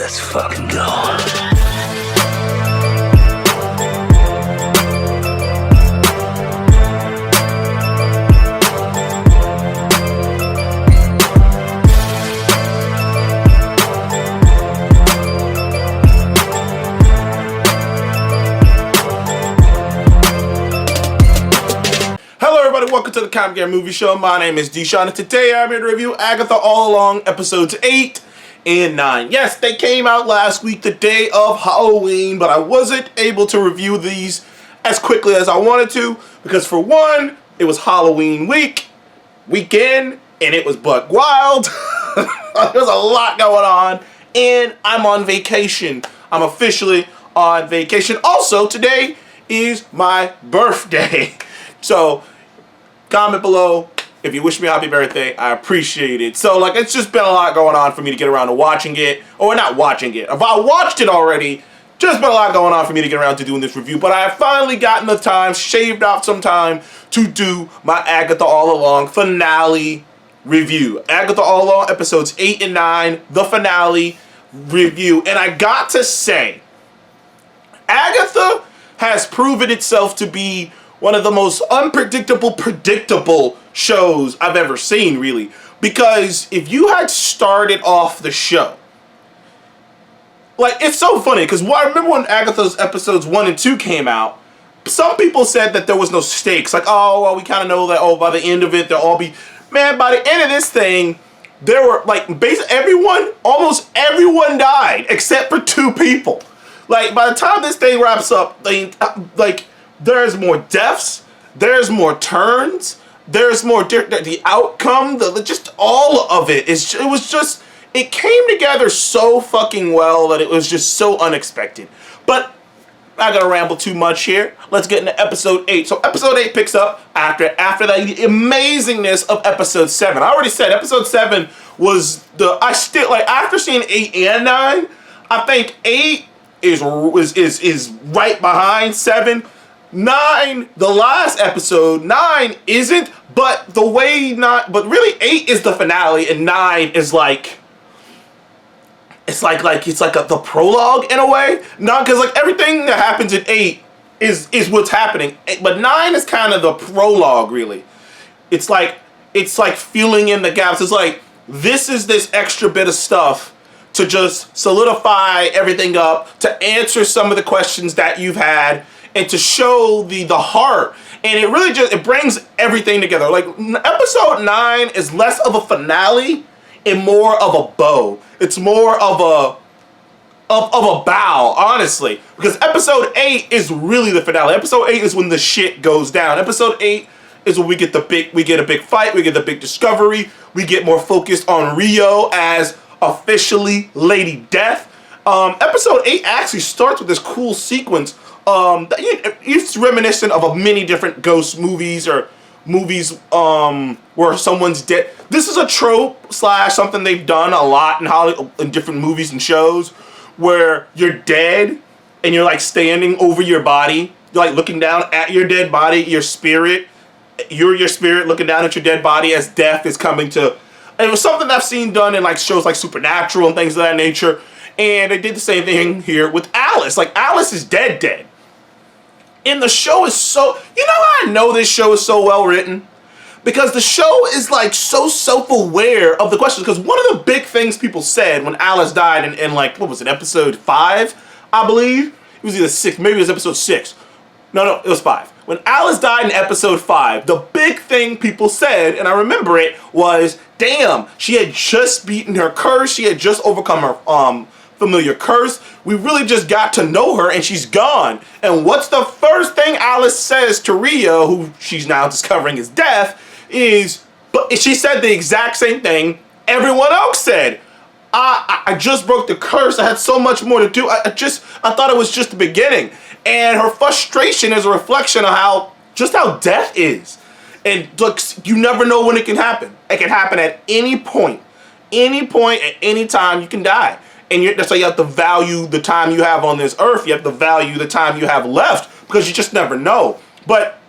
Let's fucking go. Welcome to the Comic Game Movie Show. My name is Deshaun, and today I'm here to review Agatha All Along, episodes 8 and 9. Yes, they came out last week, the day of Halloween, but I wasn't able to review these as quickly as I wanted to, because for one, it was Halloween weekend, and it was buck wild. There's a lot going on, and I'm on vacation. I'm officially on vacation. Also, today is my birthday. So, comment below if you wish me a happy birthday. I appreciate it. So, it's just been a lot going on for me to get around to watching it. Or not watching it. If I watched it already, just been a lot going on for me to get around to doing this review. But I have finally gotten the time, shaved off some time, to do my Agatha All Along finale review. Agatha All Along, episodes 8 and 9, the finale review. And I got to say, Agatha has proven itself to be one of the most predictable shows I've ever seen, really. Because if you had started off the show, it's so funny, because I remember when Agatha's episodes 1 and 2 came out, some people said that there was no stakes. we kind of know that, by the end of it, they'll all be... Man, by the end of this thing, there were, basically almost everyone died, except for 2 people. By the time this thing wraps up, there's more deaths, there's more turns, there's more the outcome, just all of it. It came together so fucking well that it was just so unexpected. But I'm not gonna ramble too much here. Let's get into episode 8. So episode 8 picks up after the amazingness of episode 7. I already said episode 7 was after seeing 8 and 9, I think 8 is right behind 7. 9, the last episode, 9 isn't, but really 8 is the finale, and 9 is the prologue in a way. Not because everything that happens in 8 is what's happening, but 9 is kind of the prologue, really. It's like filling in the gaps. It's this is this extra bit of stuff to just solidify everything up, to answer some of the questions that you've had, and to show the heart. And it really it brings everything together. Episode 9 is less of a finale and more of a bow. It's more of a bow, honestly. Because episode 8 is really the finale. Episode 8 is when the shit goes down. Episode 8 is when we get a big fight, we get the big discovery, we get more focused on Rio as officially Lady Death. Episode 8 actually starts with this cool sequence. It's reminiscent of many different ghost movies or movies where someone's dead. This is a trope / something they've done a lot in Hollywood, in different movies and shows, where you're dead and you're standing over your body. You're looking down at your dead body, your spirit looking down at your dead body as death is coming to. And it was something I've seen done in shows like Supernatural and things of that nature. And they did the same thing here with Alice. Alice is dead. And the show is so... You know how I know this show is so well written? Because the show is so self-aware of the questions. Because one of the big things people said when Alice died in what was it, episode 5, I believe? It was either 6, maybe it was episode 6. No, it was 5. When Alice died in episode 5, the big thing people said, and I remember it, was, damn, she had just beaten her curse. She had just overcome her familiar curse. We really just got to know her, and she's gone. And what's the first thing Alice says to Rio, who she's now discovering is death, but she said the exact same thing everyone else said. I just broke the curse. I had so much more to do. I thought it was just the beginning. And her frustration is a reflection of how death is. And look, you never know when it can happen. It can happen at any point. At any time, you can die. And that's why you have to value the time you have on this earth. You have to value the time you have left, because you just never know. But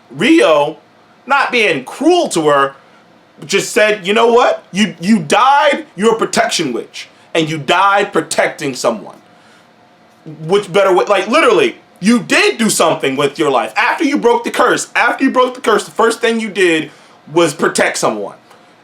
Rio, not being cruel to her, just said, you know what? You died, you're a protection witch. and you died protecting someone. Which better way, like literally, you did do something with your life. After you broke the curse, the first thing you did was protect someone.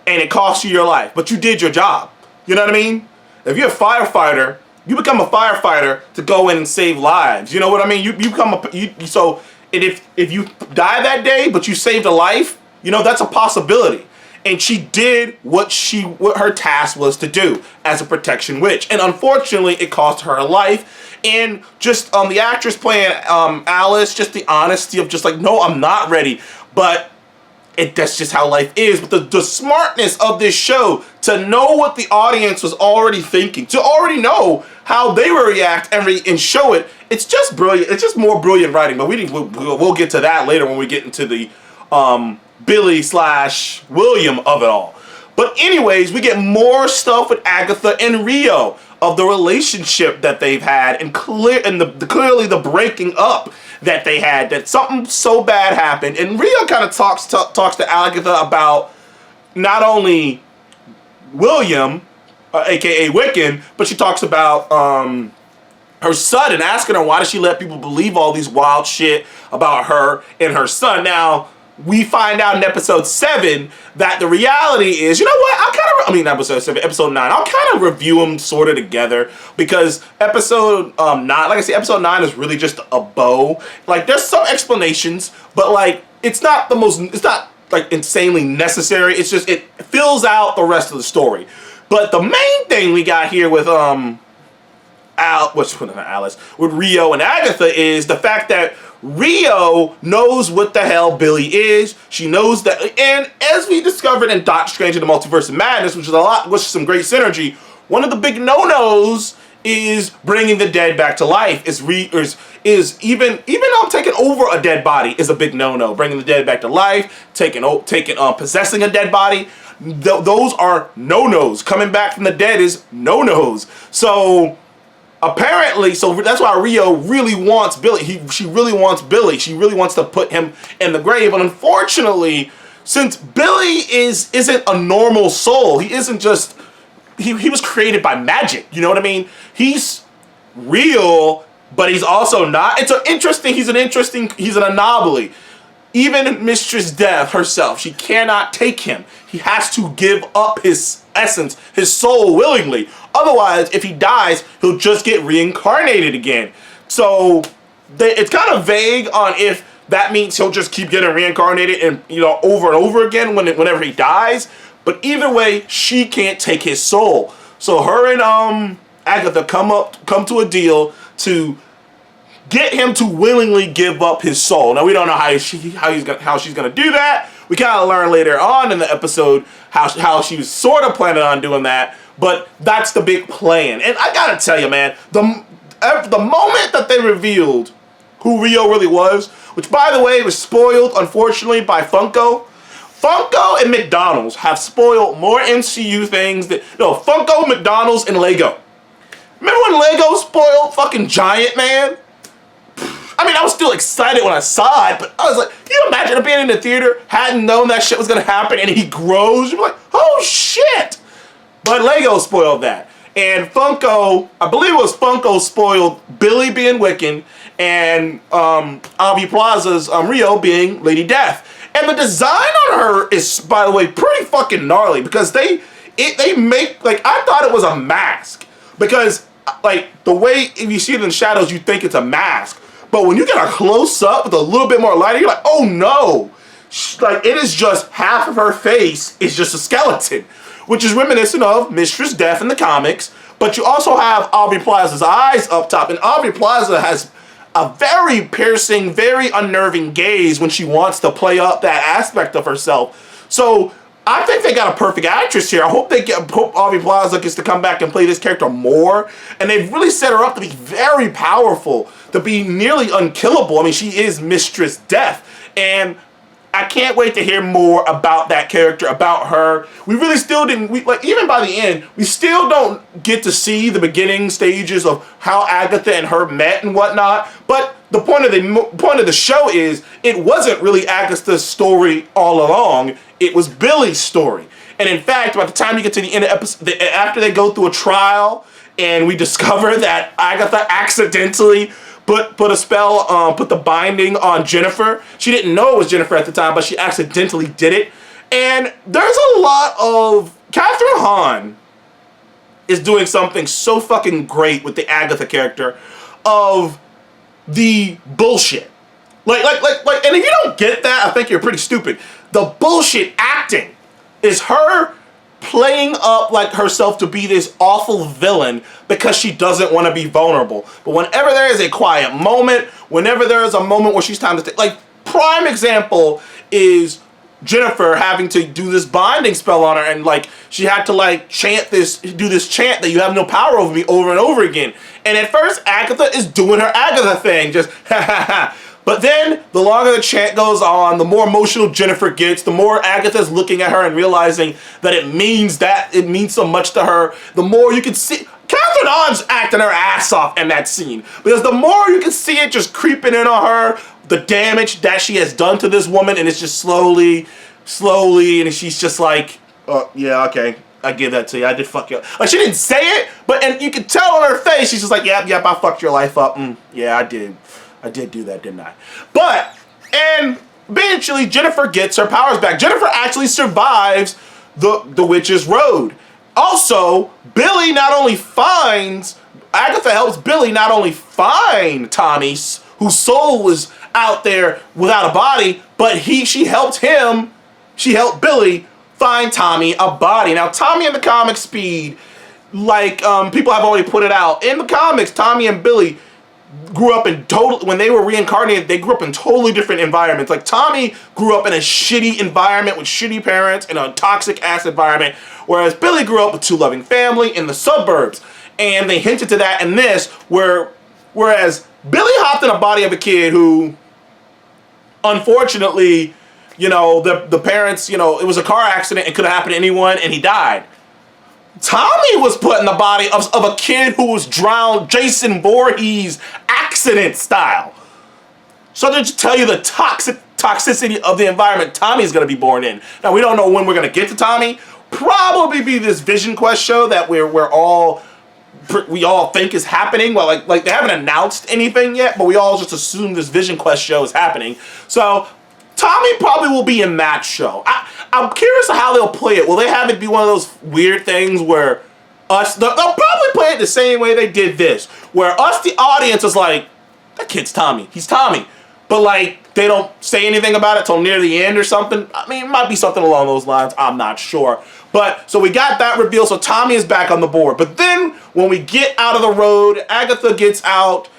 And it cost you your life, but you did your job. You know what I mean? If you're a firefighter, you become a firefighter to go in and save lives. You know what I mean? You become so, and if you die that day, but you saved a life, you know, that's a possibility. And she did what her task was to do as a protection witch. And unfortunately, it cost her life. And just the actress playing Alice, just the honesty of just like, no, I'm not ready. But that's just how life is. But the smartness of this show, to know what the audience was already thinking, to already know how they will react and show it, it's just brilliant. It's just more brilliant writing. But we'll get to that later when we get into the Billy/William of it all. But anyways, we get more stuff with Agatha and Rio of the relationship that they've had, and clearly the breaking up that they had, that something so bad happened. And Rio kind of talks to Agatha about not only William, aka Wiccan, but she talks about her son and asking her, why does she let people believe all these wild shit about her and her son? Now, we find out in episode 7 that the reality is, you know what, episode 7, episode 9, I'll kind of review them sort of together, because episode 9, like I said, episode 9 is really just a bow. Like, there's some explanations, but like, it's not like insanely necessary. It's just, it fills out the rest of the story. But the main thing we got here with with Rio and Agatha is the fact that Rio knows what the hell Billy is. She knows that, and as we discovered in Doctor Strange in the Multiverse of Madness, which is some great synergy, one of the big no-nos is bringing the dead back to life. Is even taking over a dead body is a big no-no. Bringing the dead back to life, possessing a dead body, those are no-nos. Coming back from the dead is no-nos. So apparently, that's why Rio really wants Billy. She really wants Billy. She really wants to put him in the grave. And unfortunately, since Billy isn't a normal soul, he isn't just, he was created by magic. You know what I mean? He's real, but he's also not. He's an anomaly. Even Mistress Death herself, she cannot take him. He has to give up his essence, his soul willingly. Otherwise, if he dies, he'll just get reincarnated again. So it's kind of vague on if that means he'll just keep getting reincarnated and, over and over again whenever he dies. But either way, she can't take his soul. So her and Agatha come to a deal to get him to willingly give up his soul. Now, we don't know how she's gonna do that. We kind of learn later on in the episode how she was sort of planning on doing that, but that's the big plan. And I gotta tell you, man, the moment that they revealed who Rio really was, which by the way was spoiled, unfortunately, by Funko and McDonald's have spoiled more MCU things Funko, McDonald's, and Lego. Remember when Lego spoiled fucking Giant Man? I mean, I was still excited when I saw it, but I was like, can you imagine being in the theater, hadn't known that shit was gonna happen, and he grows? You're like, oh shit! But Lego spoiled that. And Funko, I believe it was Funko, spoiled Billy being Wiccan and Aubrey Plaza's Rio being Lady Death. And the design on her is, by the way, pretty fucking gnarly, because they make, like, I thought it was a mask. Because, like, the way, if you see it in the shadows, you think it's a mask. But when you get a close-up with a little bit more lighting, you're like, oh no! Like, it is just half of her face is just a skeleton, which is reminiscent of Mistress Death in the comics. But you also have Aubrey Plaza's eyes up top, and Aubrey Plaza has a very piercing, very unnerving gaze when she wants to play up that aspect of herself. So I think they got a perfect actress here. I hope Aubrey Plaza gets to come back and play this character more. And they've really set her up to be very powerful, to be nearly unkillable. I mean, she is Mistress Death. And I can't wait to hear more about that character, about her. We really still didn't, even by the end, we still don't get to see the beginning stages of how Agatha and her met and whatnot. But the point of the show is, it wasn't really Agatha's story all along. It was Billy's story. And in fact, by the time you get to the end of episode, after they go through a trial, and we discover that Agatha accidentally put a spell, put the binding on Jennifer. She didn't know it was Jennifer at the time, but she accidentally did it. And there's a lot of Catherine Hahn is doing something so fucking great with the Agatha character of the bullshit. Like, and if you don't get that, I think you're pretty stupid. The bullshit acting is her playing up like herself to be this awful villain because she doesn't want to be vulnerable. But whenever there is a quiet moment, whenever there is a moment where she's time to like, prime example is Jennifer having to do this binding spell on her, and like she had to like do this chant that you have no power over me over and over again. And at first Agatha is doing her Agatha thing, just ha ha ha. But then, the longer the chant goes on, the more emotional Jennifer gets, the more Agatha's looking at her and realizing that it means so much to her. The more you can see, Catherine Hahn's acting her ass off in that scene. Because the more you can see it just creeping in on her, the damage that she has done to this woman, and it's just slowly, and she's just like, oh, yeah, okay, I give that to you, I did fuck you up. Like, she didn't say it, and you can tell on her face, she's just like, yep, I fucked your life up. Yeah, I did. I did do that, didn't I? But, and eventually Jennifer gets her powers back. Jennifer actually survives the witch's road. Also, Agatha helps Billy not only find Tommy, whose soul was out there without a body, but she helped Billy find Tommy a body. Now, Tommy in the comic speed, like people have already put it out, in the comics, Tommy and Billy grew up in when they were reincarnated, they grew up in totally different environments. Like, Tommy grew up in a shitty environment with shitty parents in a toxic ass environment, whereas Billy grew up with two loving family in the suburbs. And they hinted to that in this, whereas Billy hopped in a body of a kid who, unfortunately, the parents, it was a car accident, it could have happened to anyone, and he died. Tommy was put in the body of a kid who was drowned, Jason Voorhees accident style. So to tell you the toxicity of the environment Tommy's going to be born in. Now, we don't know when we're going to get to Tommy. Probably be this Vision Quest show that we all think is happening. Well, like they haven't announced anything yet, but we all just assume this Vision Quest show is happening. So Tommy probably will be in that show. I'm curious how they'll play it. Will they have it be one of those weird things where they'll probably play it the same way they did this, where us, the audience, is like, that kid's Tommy. He's Tommy. But like, they don't say anything about it till near the end or something. I mean, it might be something along those lines. I'm not sure. But, so we got that reveal, so Tommy is back on the board. But then, when we get out of the road, Agatha gets out,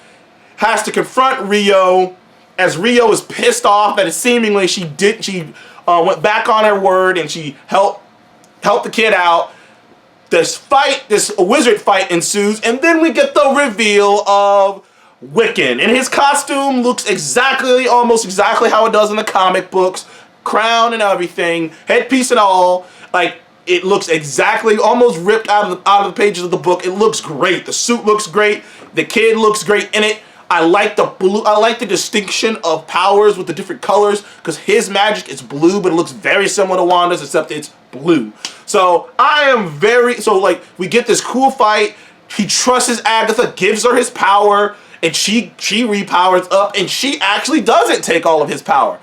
has to confront Rio, as Rio is pissed off that seemingly she went back on her word and she helped the kid out. This wizard fight ensues, and then we get the reveal of Wiccan. And his costume looks almost exactly how it does in the comic books. Crown and everything, headpiece and all. Like, it looks exactly, almost ripped out of the pages of the book. It looks great. The suit looks great. The kid looks great in it. I like the blue. I like the distinction of powers with the different colors, because his magic is blue, but it looks very similar to Wanda's, except it's blue. So we get this cool fight. He trusts Agatha, gives her his power, and she repowers up, and she actually doesn't take all of his power.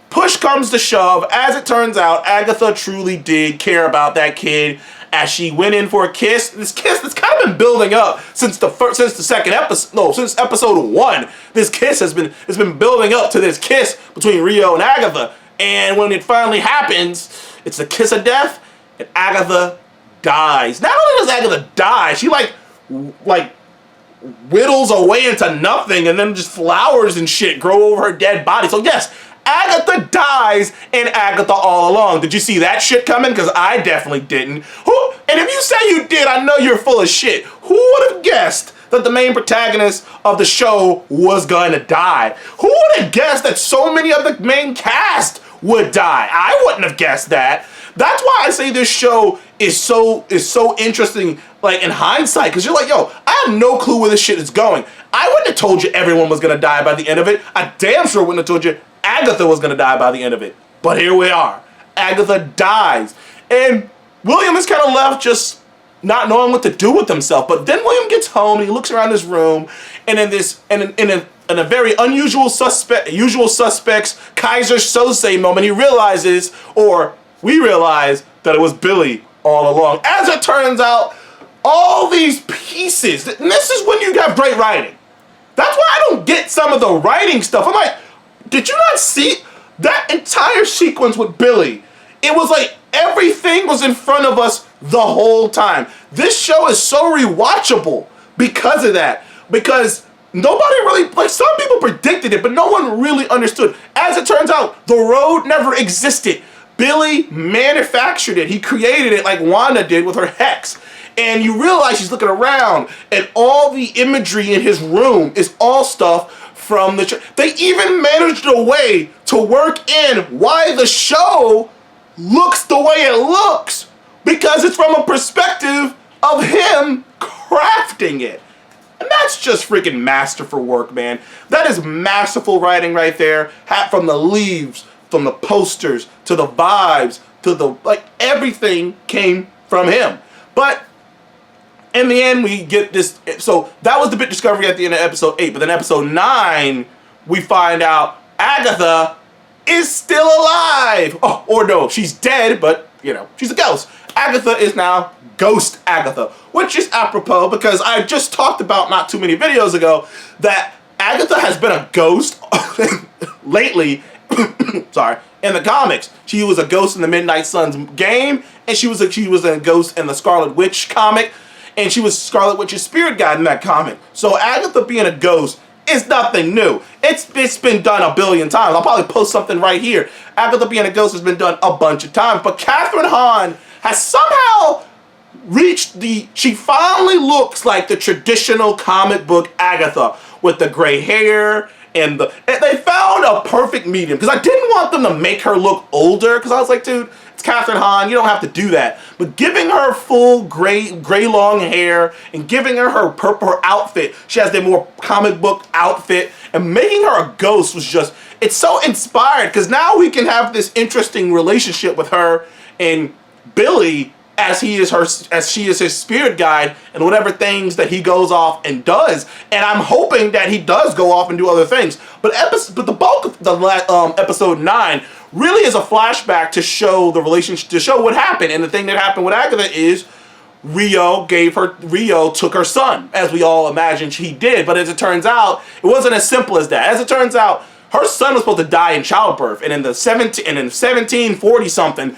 Push comes to shove. As it turns out, Agatha truly did care about that kid, as she went in for a kiss. This kiss that's kind of been building up since since episode 1. This kiss has been building up to this kiss between Rio and Agatha. And when it finally happens, it's the kiss of death, and Agatha dies. Not only does Agatha die, she like whittles away into nothing, and then just flowers and shit grow over her dead body. So yes, Agatha dies in Agatha All Along. Did you see that shit coming? Because I definitely didn't. And if you say you did, I know you're full of shit. Who would have guessed that the main protagonist of the show was going to die? Who would have guessed that so many of the main cast would die? I wouldn't have guessed that. That's why I say this show is so interesting, like, in hindsight, because you're like, yo, I have no clue where this shit is going. I wouldn't have told you everyone was going to die by the end of it. I damn sure wouldn't have told you Agatha was going to die by the end of it. But here we are. Agatha dies. And William is kind of left just not knowing what to do with himself. But then William gets home and he looks around his room, and in a very unusual usual suspects Kaiser Sose moment, he realizes, or we realize, that it was Billy all along. As it turns out, all these pieces, and this is when you got great writing. That's why I don't get some of the writing stuff. I'm like, did you not see that entire sequence with Billy? It was like everything was in front of us the whole time. This show is so rewatchable because of that. Because nobody really, like, some people predicted it, but no one really understood. As it turns out, the road never existed. Billy manufactured it. He created it like Wanda did with her hex. And you realize she's looking around, and all the imagery in his room is all stuff from the church. They even managed a way to work in why the show looks the way it looks, because it's from a perspective of him crafting it. And that's just freaking masterful work, man. That is masterful writing right there. From the leaves, from the posters, to the vibes, to the, like, everything came from him. But in the end, we get this. So that was the big discovery at the end of episode 8. But then episode 9, we find out Agatha is still alive. Oh, or no, she's dead, but, you know, she's a ghost. Agatha is now Ghost Agatha, which is apropos because I just talked about not too many videos ago that Agatha has been a ghost lately. Sorry, in the comics. She was a ghost in the Midnight Suns game, and she was a ghost in the Scarlet Witch comic. And she was Scarlet Witch's spirit guide in that comic. So Agatha being a ghost is nothing new. It's been done a billion times. I'll probably post something right here. Agatha being a ghost has been done a bunch of times. But Catherine Hahn has somehow reached she finally looks like the traditional comic book Agatha with the gray hair and they found a perfect medium. Because I didn't want them to make her look older, because I was like, dude, it's Catherine Hahn, you don't have to do that. But giving her full gray long hair and giving her purple outfit, she has the more comic book outfit, and making her a ghost was just, it's so inspired, because now we can have this interesting relationship with her and Billy as she is his spirit guide and whatever things that he goes off and does. And I'm hoping that he does go off and do other things. But the bulk of the episode 9 really is a flashback to show the relationship, to show what happened. And the thing that happened with Agatha is Rio took her son, as we all imagined he did. But as it turns out, it wasn't as simple as that. As it turns out, her son was supposed to die in childbirth. And in 1740 something,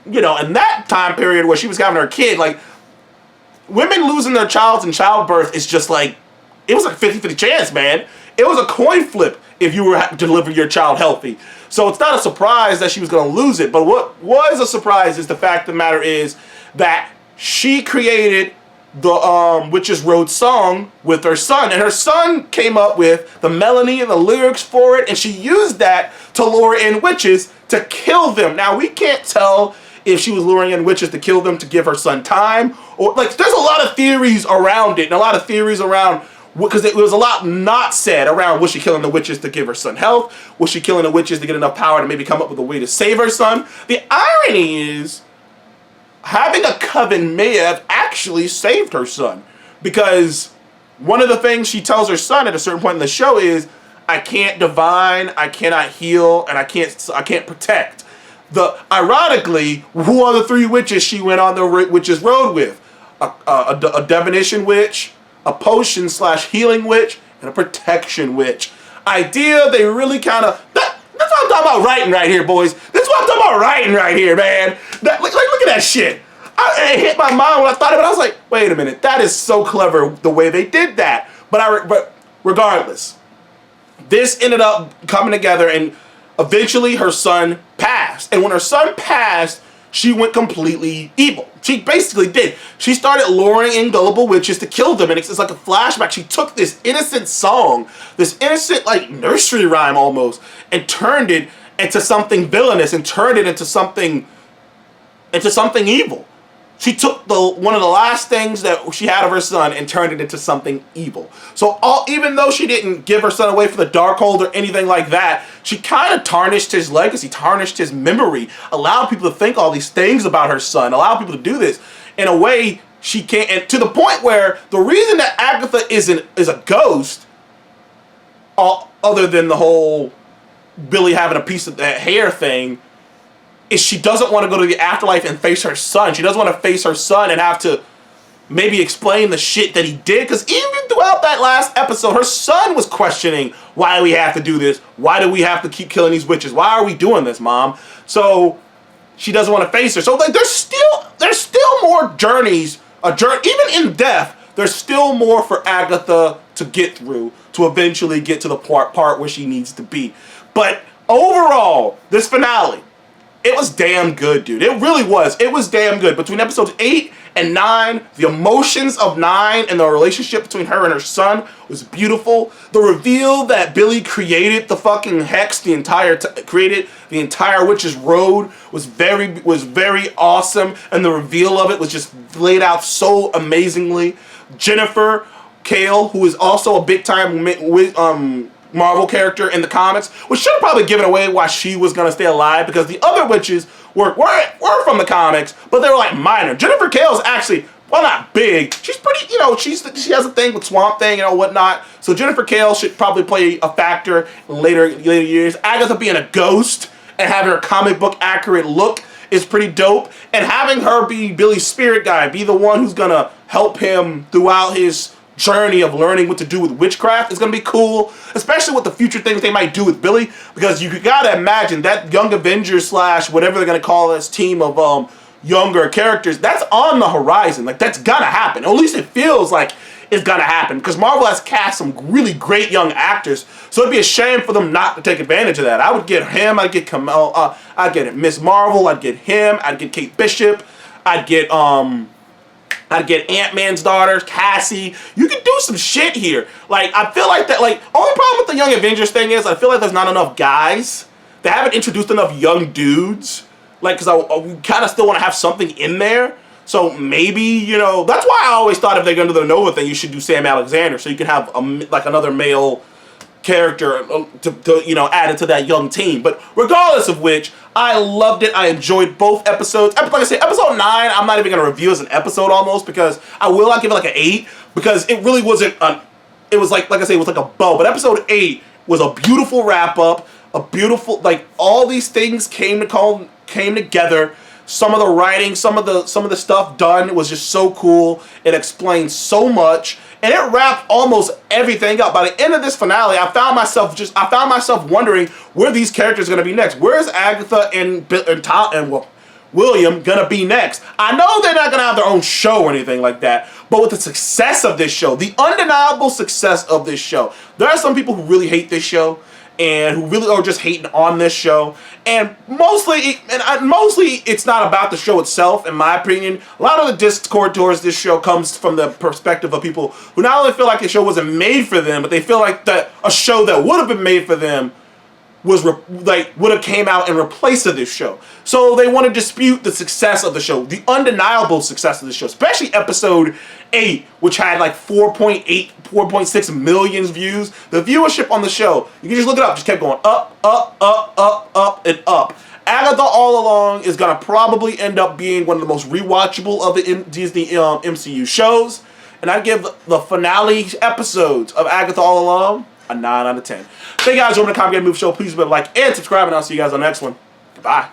you know, in that time period where she was having her kid, like, women losing their child in childbirth is just like, it was like 50-50 chance, man. It was a coin flip if you were to deliver your child healthy. So it's not a surprise that she was going to lose it. But what was a surprise is the fact of the matter is that she created the Witches Road song with her son. And her son came up with the melody and the lyrics for it. And she used that to lure in witches to kill them. Now, we can't tell if she was luring in witches to kill them to give her son time, or, like, there's a lot of theories around it, and a lot of theories around, because it was a lot not said around, was she killing the witches to give her son health? Was she killing the witches to get enough power to maybe come up with a way to save her son? The irony is, having a coven may have actually saved her son, because one of the things she tells her son at a certain point in the show is, I can't divine, I cannot heal, and I can't protect. Ironically, who are the 3 witches she went on the Witches Road with? A divination witch, a potion / healing witch, and a protection witch. Idea they really kind of, that's what I'm talking about writing right here, boys. That's what I'm talking about writing right here, man. Like, look at that shit. It hit my mind when I thought of it. I was like, wait a minute, that is so clever the way they did that. But regardless, this ended up coming together, and eventually her son passed. And when her son passed, she went completely evil. She basically did. She started luring in gullible witches to kill them. And it's like a flashback. She took this innocent song, this innocent, like, nursery rhyme almost, and turned it into something villainous, and turned it into something evil. She took one of the last things that she had of her son and turned it into something evil. So even though she didn't give her son away for the Darkhold or anything like that, she kind of tarnished his legacy, tarnished his memory, allowed people to think all these things about her son, allowed people to do this in a way she can't. And to the point where the reason that Agatha is a ghost, other than the whole Billy having a piece of that hair thing, is she doesn't want to go to the afterlife and face her son. She doesn't want to face her son and have to maybe explain the shit that he did. Because even throughout that last episode, her son was questioning, why do we have to do this? Why do we have to keep killing these witches? Why are we doing this, Mom? So she doesn't want to face her. So like, there's still more journeys. Even in death, there's still more for Agatha to get through to eventually get to the part where she needs to be. But overall, this finale, it was damn good, dude. It really was. It was damn good. Between episodes 8 and 9, the emotions of 9 and the relationship between her and her son was beautiful. The reveal that Billy created the fucking hex, created the entire Witch's Road was very awesome, and the reveal of it was just laid out so amazingly. Jennifer Kale, who is also a big time Marvel character in the comics, which should have probably given away why she was going to stay alive, because the other witches were from the comics, but they were like minor. Jennifer Kale's actually, well, not big. She's pretty, she has a thing with Swamp Thing and whatnot. So Jennifer Kale should probably play a factor in later years. Agatha being a ghost and having her comic book accurate look is pretty dope. And having her be Billy's spirit guide, be the one who's going to help him throughout his journey of learning what to do with witchcraft is going to be cool, especially with the future things they might do with Billy, because you gotta imagine that Young Avengers / whatever they're going to call this team of younger characters, that's on the horizon. Like, that's gonna happen, or at least it feels like it's gonna happen, because Marvel has cast some really great young actors, so it'd be a shame for them not to take advantage of that. I would get him, I'd get Kamel, I'd get Miss Marvel, I'd get him, I'd get Kate Bishop, I'd get Ant-Man's daughter, Cassie. You can do some shit here. Like, I feel like that, like, only problem with the Young Avengers thing is I feel like there's not enough guys. They haven't introduced enough young dudes. Like, because we kind of still want to have something in there. So maybe, that's why I always thought if they're going to do the Nova thing, you should do Sam Alexander, so you can have, another male character to added to that young team. But regardless of which, I loved it. I enjoyed both episodes. Like I said, episode 9, I'm not even going to review as an episode almost, because I'll give it like an 8, because it really wasn't it was like I say, it was like a bow. But episode 8 was a beautiful wrap up, a beautiful, like, all these things came together. Some of the writing, some of the stuff done was just so cool. It explained so much, and it wrapped almost everything up. By the end of this finale, I found myself wondering where these characters are going to be next. Where's Agatha and William going to be next? I know they're not going to have their own show or anything like that, but with the success of this show, the undeniable success of this show, there are some people who really hate this show, and who really are just hating on this show. And mostly it's not about the show itself, in my opinion. A lot of the discord towards this show comes from the perspective of people who not only feel like the show wasn't made for them, but they feel like that a show that would have been made for them would have came out in replace of this show. So they want to dispute the success of the show, the undeniable success of the show, especially episode 8, which had like 4.6 million views. The viewership on the show, you can just look it up, just kept going up, and up. Agatha all along is going to probably end up being one of the most rewatchable of the Disney MCU shows. And I give the finale episodes of Agatha all along a 9 out of 10. Thank you guys for watching the Complicated Movie Show. Please leave a like and subscribe, and I'll see you guys on the next one. Goodbye.